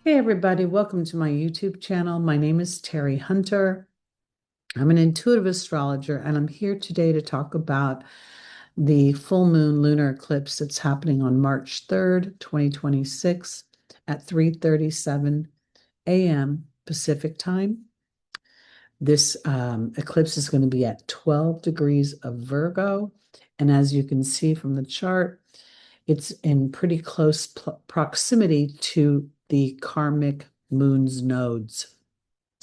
Hey everybody, welcome to my YouTube channel. My name is Terry Hunter. I'm an intuitive astrologer and I'm here today to talk about the full moon lunar eclipse that's happening on March 3rd, 2026 at 3:37 a.m. Pacific time. This eclipse is going to be at 12 degrees of Virgo. And as you can see from the chart, it's in pretty close proximity to the karmic moon's nodes.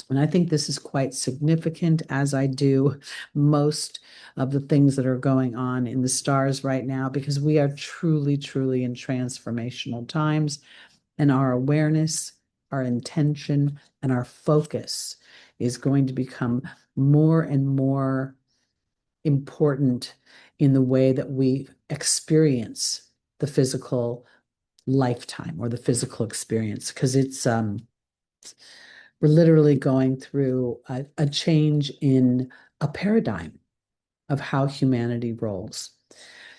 And I think this is quite significant, as I do most of the things that are going on in the stars right now, because we are truly, truly in transformational times, and our awareness, our intention, and our focus is going to become more and more important in the way that we experience the physical lifetime or the physical experience, because we're literally going through a change in a paradigm of how humanity rolls.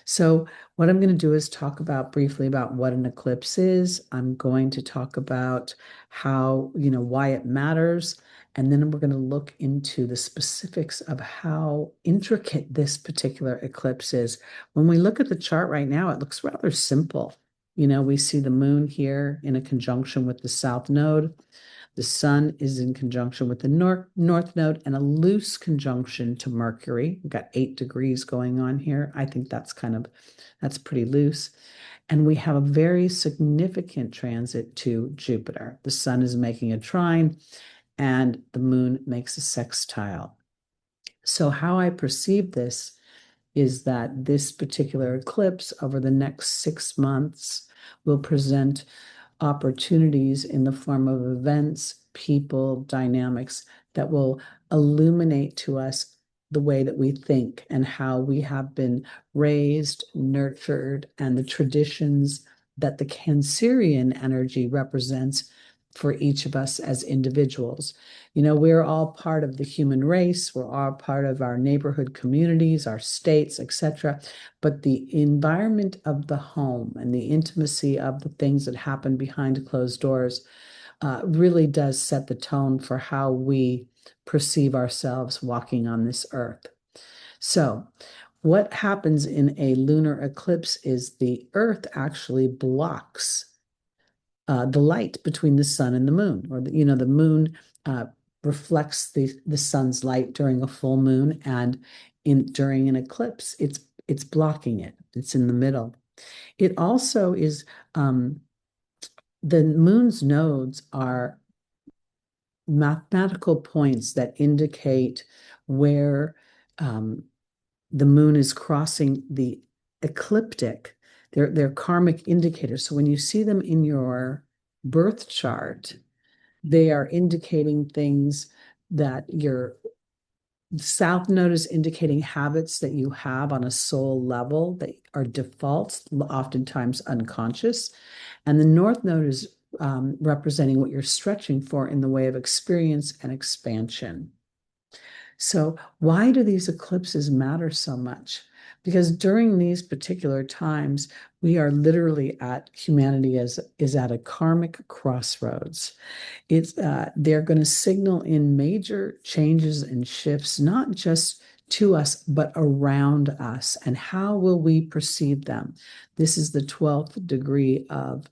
So, what I'm going to do is talk about briefly about what an eclipse is. I'm going to talk about how, why it matters. And then we're going to look into the specifics of how intricate this particular eclipse is. When we look at the chart right now, it looks rather simple. We see the moon here in a conjunction with the south node. The sun is in conjunction with the north node and a loose conjunction to Mercury. We've got 8 degrees going on here. I think that's pretty loose. And we have a very significant transit to Jupiter. The sun is making a trine and the moon makes a sextile. So how I perceive this is that this particular eclipse over the next 6 months will present opportunities in the form of events, people, dynamics that will illuminate to us the way that we think and how we have been raised, nurtured, and the traditions that the Cancerian energy represents for each of us as individuals. We're all part of the human race. We're all part of our neighborhood communities, our states, etc. But the environment of the home and the intimacy of the things that happen behind closed doors really does set the tone for how we perceive ourselves walking on this earth. So, what happens in a lunar eclipse is the earth actually blocks the light between the sun and the moon, or the moon reflects the sun's light during a full moon, and during an eclipse, it's blocking it. It's in the middle. It also is the moon's nodes are mathematical points that indicate where um, the moon is crossing the ecliptic. They're karmic indicators. So when you see them in your birth chart, they are indicating things that your south node is indicating habits that you have on a soul level that are defaults, oftentimes unconscious. And the north node is representing what you're stretching for in the way of experience and expansion. So, why do these eclipses matter so much? Because during these particular times, we are literally humanity is at a karmic crossroads. They're going to signal in major changes and shifts, not just to us, but around us. And how will we perceive them? This is the 12th degree of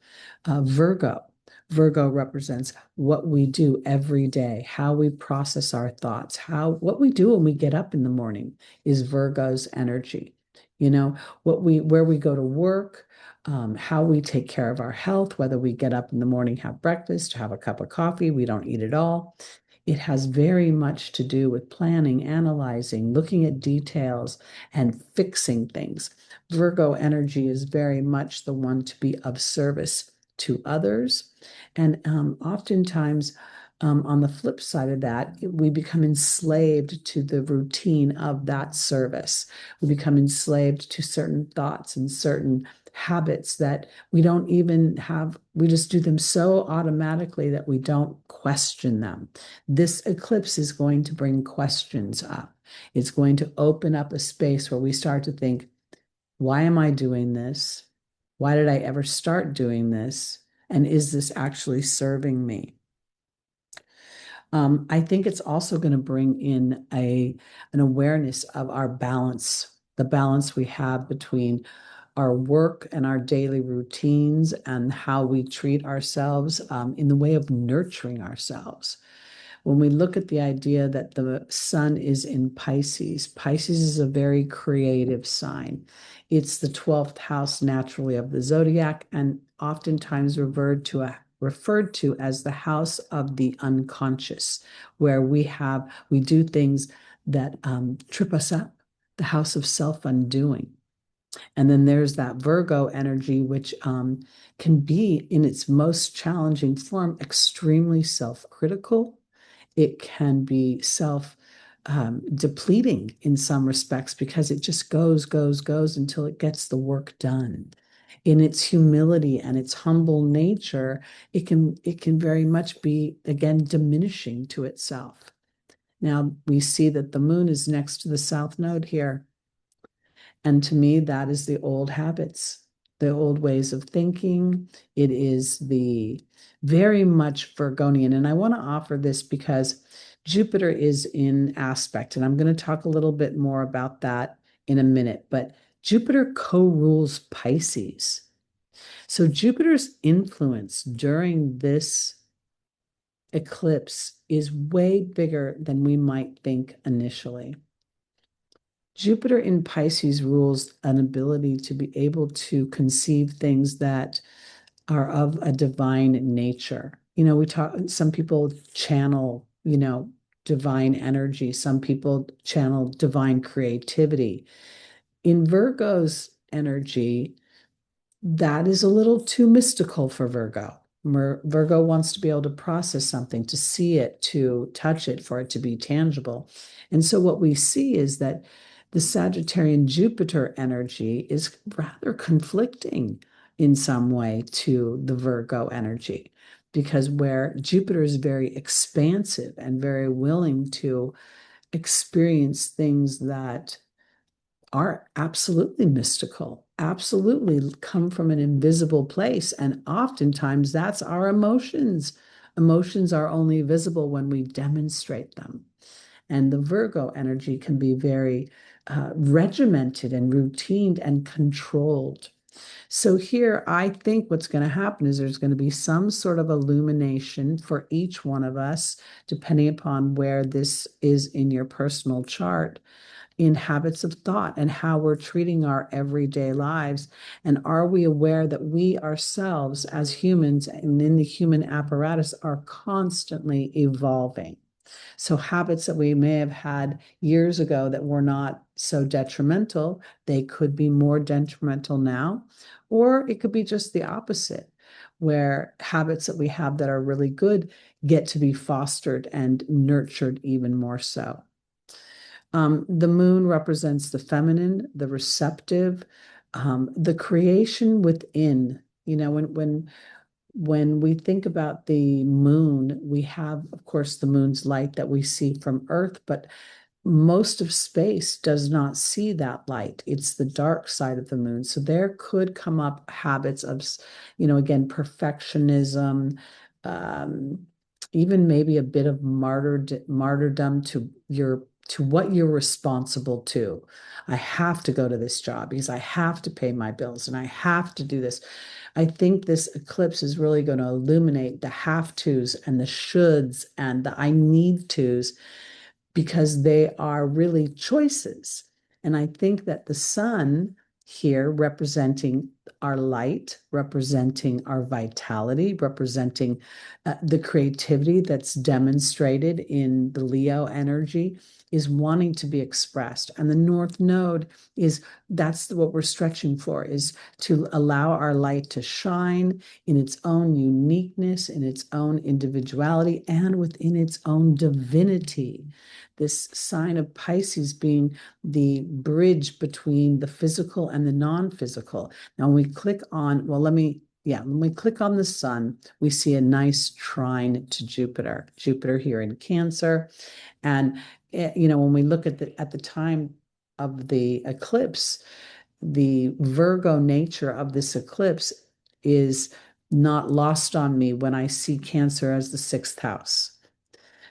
Virgo. Virgo represents what we do every day, how we process our thoughts, what we do when we get up in the morning is Virgo's energy. Where we go to work, how we take care of our health, whether we get up in the morning, have breakfast, have a cup of coffee, we don't eat it all. It has very much to do with planning, analyzing, looking at details, and fixing things. Virgo energy is very much the one to be of service to others. And oftentimes, on the flip side of that, we become enslaved to the routine of that service. We become enslaved to certain thoughts and certain habits that we don't even have. We just do them so automatically that we don't question them. This eclipse is going to bring questions up. It's going to open up a space where we start to think, why am I doing this? Why did I ever start doing this? And is this actually serving me? I think it's also going to bring in an awareness of our balance, the balance we have between our work and our daily routines and how we treat ourselves in the way of nurturing ourselves. When we look at the idea that the sun is in Pisces, Pisces is a very creative sign. It's the 12th house naturally of the zodiac and oftentimes referred to as the house of the unconscious, where we do things that trip us up, the house of self-undoing. And then there's that Virgo energy, which can be in its most challenging form extremely self-critical. It can be self depleting in some respects because it just goes until it gets the work done. In its humility and its humble nature, it can very much be again diminishing to itself. Now we see that the moon is next to the south node here. And to me, that is the old habits, the old ways of thinking. It is the very much Virgonian. And I want to offer this because Jupiter is in aspect, and I'm going to talk a little bit more about that in a minute. But Jupiter co-rules Pisces. So Jupiter's influence during this eclipse is way bigger than we might think initially. Jupiter in Pisces rules an ability to be able to conceive things that are of a divine nature. We talk, some people channel, divine energy, some people channel divine creativity. In Virgo's energy, that is a little too mystical for Virgo. Virgo wants to be able to process something, to see it, to touch it, for it to be tangible. And so what we see is that the Sagittarian Jupiter energy is rather conflicting in some way to the Virgo energy, because where Jupiter is very expansive and very willing to experience things that are absolutely mystical, absolutely come from an invisible place. And oftentimes that's our emotions. Emotions are only visible when we demonstrate them. And the Virgo energy can be very regimented and routine and controlled. So here, I think what's going to happen is there's going to be some sort of illumination for each one of us, depending upon where this is in your personal chart, in habits of thought and how we're treating our everyday lives. And are we aware that we ourselves, as humans and in the human apparatus, are constantly evolving? So habits that we may have had years ago that were not so detrimental, they could be more detrimental now, or it could be just the opposite, where habits that we have that are really good get to be fostered and nurtured even more so. The moon represents the feminine, the receptive, the creation within. When we think about the moon, we have, of course, the moon's light that we see from Earth, but most of space does not see that light. It's the dark side of the moon. So there could come up habits of, again, perfectionism, um, even maybe a bit of martyrdom to what you're responsible to. I have to go to this job because I have to pay my bills and I have to do this. I think this eclipse is really going to illuminate the have tos and the shoulds and the I need tos, because they are really choices. And I think that the sun here representing our light, representing our vitality, representing the creativity that's demonstrated in the Leo energy, is wanting to be expressed. And the North Node that's what we're stretching for, is to allow our light to shine in its own uniqueness, in its own individuality, and within its own divinity. This sign of Pisces being the bridge between the physical and the non-physical. Now, when we click on, when we click on the sun, we see a nice trine to Jupiter here in Cancer. And, when we look at the time of the eclipse, the Virgo nature of this eclipse is not lost on me when I see Cancer as the sixth house.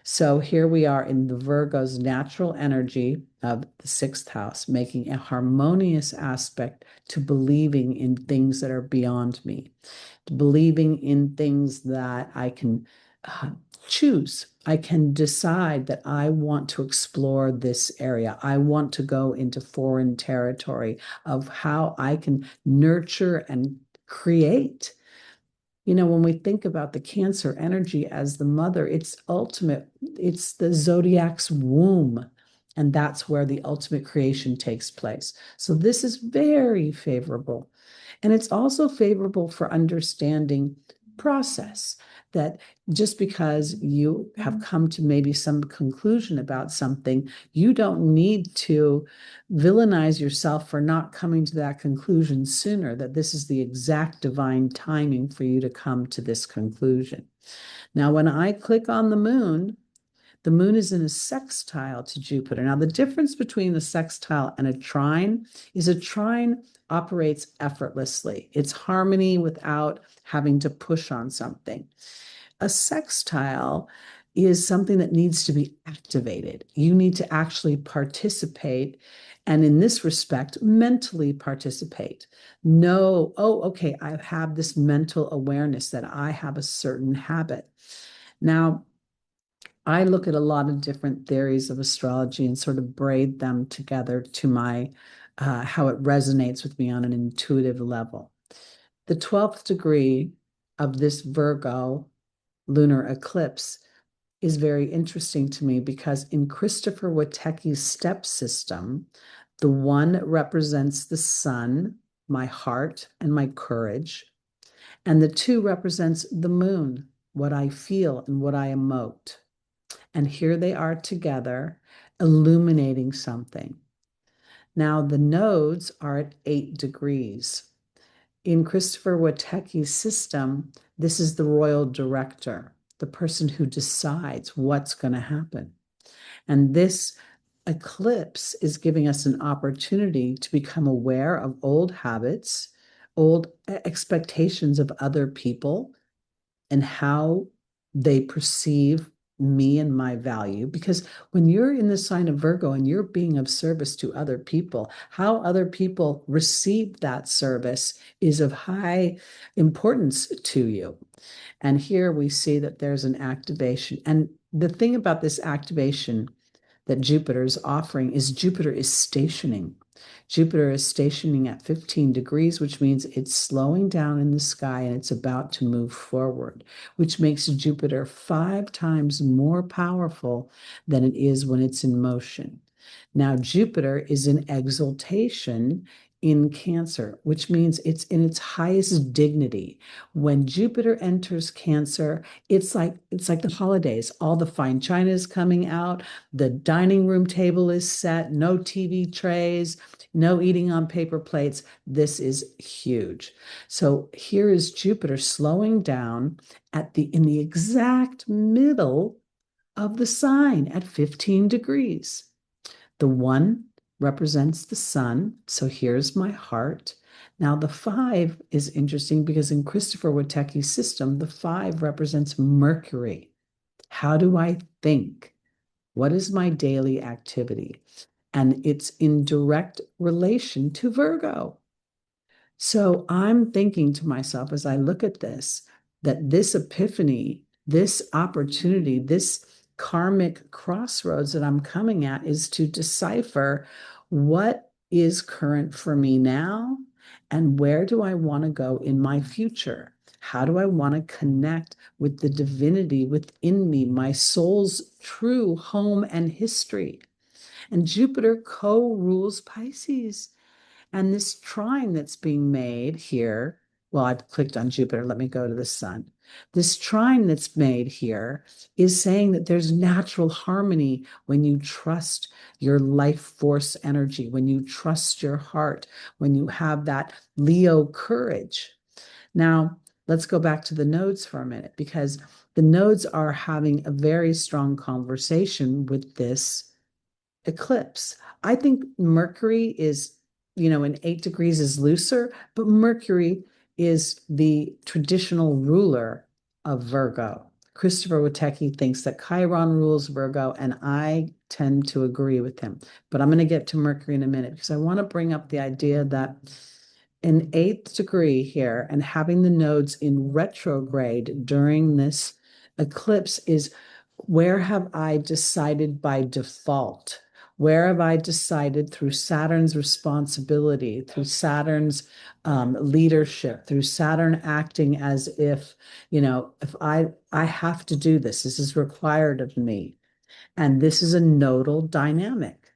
So here we are in the Virgo's natural energy of the sixth house, making a harmonious aspect to believing in things that are beyond me, to believing in things that I can uh, choose. I can decide that I want to explore this area. I want to go into foreign territory of how I can nurture and create. When we think about the Cancer energy as the mother, it's ultimate, it's the zodiac's womb. And that's where the ultimate creation takes place. So this is very favorable. And it's also favorable for understanding process, that just because you have come to maybe some conclusion about something, you don't need to villainize yourself for not coming to that conclusion sooner, that this is the exact divine timing for you to come to this conclusion. Now, when I click on the moon is in a sextile to Jupiter. Now, the difference between a sextile and a trine is a trine operates effortlessly. It's harmony without having to push on something. A sextile is something that needs to be activated. You need to actually participate, and in this respect, mentally participate. Know, oh, okay, I have this mental awareness that I have a certain habit. Now, I look at a lot of different theories of astrology and sort of braid them together to my how it resonates with me on an intuitive level. The 12th degree of this Virgo lunar eclipse is very interesting to me because in Christopher Witecki's step system, the one represents the sun, my heart, and my courage, and the two represents the moon, what I feel and what I emote. And here they are together, illuminating something. Now, the nodes are at 8 degrees. In Christopher Witecki's system, this is the royal director, the person who decides what's going to happen. And this eclipse is giving us an opportunity to become aware of old habits, old expectations of other people, and how they perceive me and my value. Because when you're in the sign of Virgo and you're being of service to other people, how other people receive that service is of high importance to you. And here we see that there's an activation. And the thing about this activation that Jupiter is offering is Jupiter is stationing. Jupiter is stationing at 15 degrees, which means it's slowing down in the sky and it's about to move forward, which makes Jupiter 5 times more powerful than it is when it's in motion. Now, Jupiter is in exaltation in Cancer, which means it's in its highest dignity. When Jupiter enters Cancer, it's like the holidays. All the fine china is coming out, the dining room table is set, no TV trays, no eating on paper plates. This is huge. So here is Jupiter slowing down in the exact middle of the sign at 15 degrees. The one represents the sun. So here's my heart. Now, the 5 is interesting because in Christopher Witecki's system, the 5 represents Mercury. How do I think? What is my daily activity? And it's in direct relation to Virgo. So I'm thinking to myself as I look at this, that this epiphany, this opportunity, this karmic crossroads that I'm coming at is to decipher what is current for me now and where do I want to go in my future? How do I want to connect with the divinity within me, my soul's true home and history? And Jupiter co-rules Pisces. And this trine that's being made here, well, I've clicked on Jupiter. Let me go to the sun. This trine that's made here is saying that there's natural harmony when you trust your life force energy, when you trust your heart, when you have that Leo courage. Now, let's go back to the nodes for a minute because the nodes are having a very strong conversation with this eclipse. I think Mercury is, in 8 degrees is looser, but Mercury is the traditional ruler of Virgo. Christopher Witecki thinks that Chiron rules Virgo, and I tend to agree with him. But I'm going to get to Mercury in a minute because I want to bring up the idea that an eighth degree here and having the nodes in retrograde during this eclipse is where have I decided by default? Where have I decided through Saturn's responsibility, through Saturn's leadership, through Saturn acting as if, if I have to do this, this is required of me. And this is a nodal dynamic.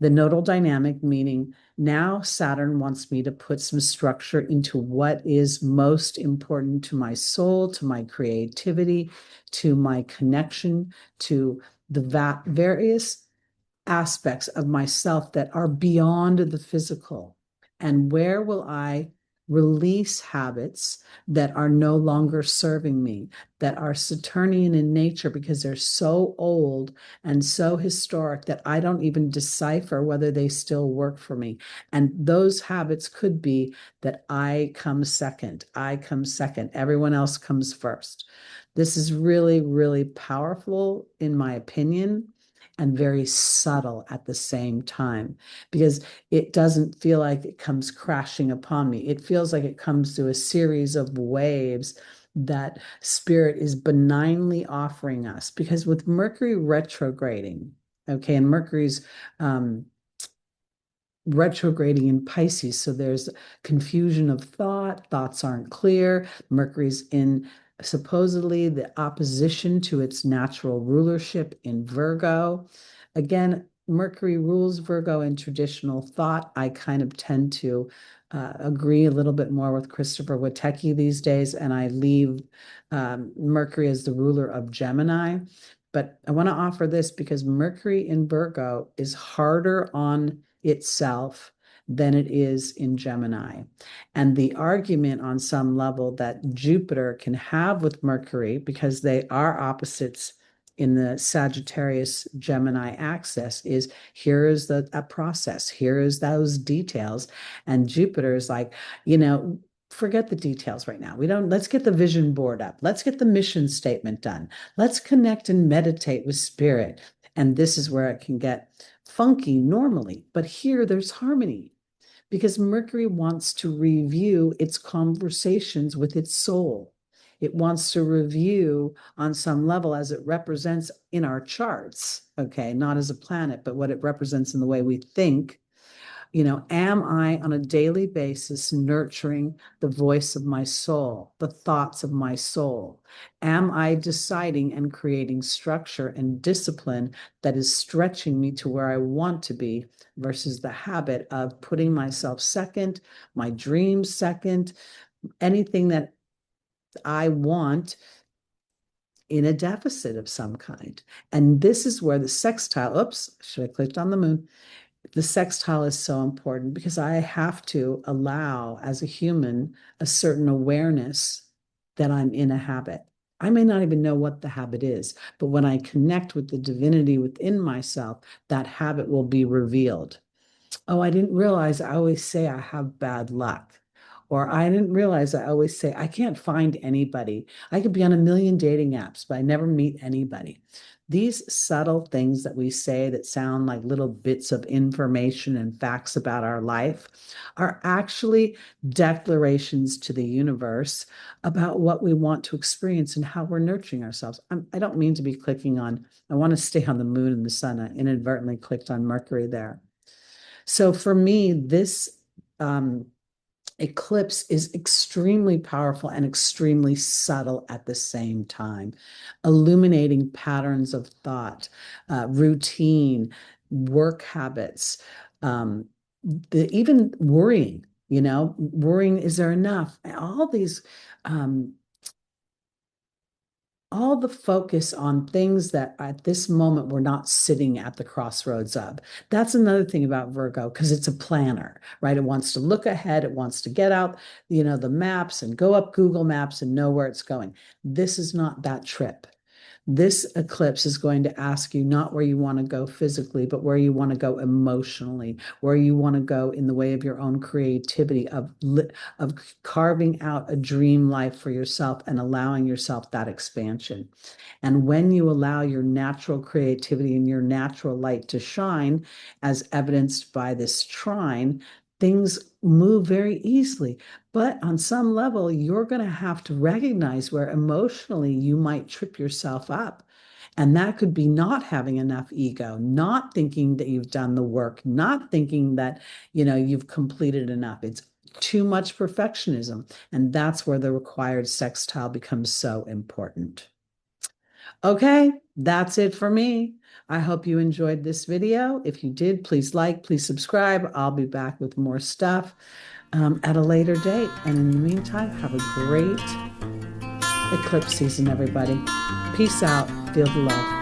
The nodal dynamic meaning now Saturn wants me to put some structure into what is most important to my soul, to my creativity, to my connection, to the various aspects of myself that are beyond the physical. And where will I release habits that are no longer serving me, that are Saturnian in nature because they're so old and so historic that I don't even decipher whether they still work for me. And those habits could be that I come second, everyone else comes first. This is really, really powerful, in my opinion, and very subtle at the same time because it doesn't feel like it comes crashing upon me. It feels like it comes through a series of waves that spirit is benignly offering us. Because with Mercury retrograding, okay, and Mercury's retrograding in Pisces. So there's confusion of thought, thoughts aren't clear. Mercury's in supposedly the opposition to its natural rulership in Virgo. Again, Mercury rules Virgo in traditional thought. I kind of tend to agree a little bit more with Christopher Witecki these days, and I leave Mercury as the ruler of Gemini. But I want to offer this because Mercury in Virgo is harder on itself than it is in Gemini. And the argument on some level that Jupiter can have with Mercury, because they are opposites in the Sagittarius Gemini axis, is here is a process, here is those details. And Jupiter is like, forget the details right now. Let's get the vision board up. Let's get the mission statement done. Let's connect and meditate with spirit. And this is where it can get funky normally. But here there's harmony because Mercury wants to review its conversations with its soul. It wants to review on some level as it represents in our charts, okay, not as a planet, but what it represents in the way we think. Am I on a daily basis nurturing the voice of my soul, the thoughts of my soul? Am I deciding and creating structure and discipline that is stretching me to where I want to be versus the habit of putting myself second, my dreams second, anything that I want in a deficit of some kind? And this is where the sextile, oops, should I clicked on the moon? The sextile is so important because I have to allow, as a human, a certain awareness that I'm in a habit. I may not even know what the habit is, but when I connect with the divinity within myself, that habit will be revealed. Oh, I didn't realize I always say I have bad luck. Or I didn't realize I always say I can't find anybody. I could be on a million dating apps, but I never meet anybody. These subtle things that we say that sound like little bits of information and facts about our life are actually declarations to the universe about what we want to experience and how we're nurturing ourselves. I don't mean to be clicking on, I want to stay on the moon and the sun. I inadvertently clicked on Mercury there. So for me, this eclipse is extremely powerful and extremely subtle at the same time, illuminating patterns of thought, routine, work habits, even worrying. Worrying, is there enough? All the focus on things that at this moment we're not sitting at the crossroads of. That's another thing about Virgo, because it's a planner, right? It wants to look ahead. It wants to get out, the maps and go up Google Maps and know where it's going. This is not that trip. This eclipse is going to ask you not where you want to go physically, but where you want to go emotionally, where you want to go in the way of your own creativity, of carving out a dream life for yourself and allowing yourself that expansion. And when you allow your natural creativity and your natural light to shine, as evidenced by this trine, things move very easily. But on some level, you're going to have to recognize where emotionally you might trip yourself up. And that could be not having enough ego, not thinking that you've done the work, not thinking that, you've completed enough. It's too much perfectionism. And that's where the required sextile becomes so important. Okay, that's it for me. I hope you enjoyed this video. If you did, please like, please subscribe. I'll be back with more stuff at a later date. And in the meantime, have a great eclipse season, everybody. Peace out. Feel the love.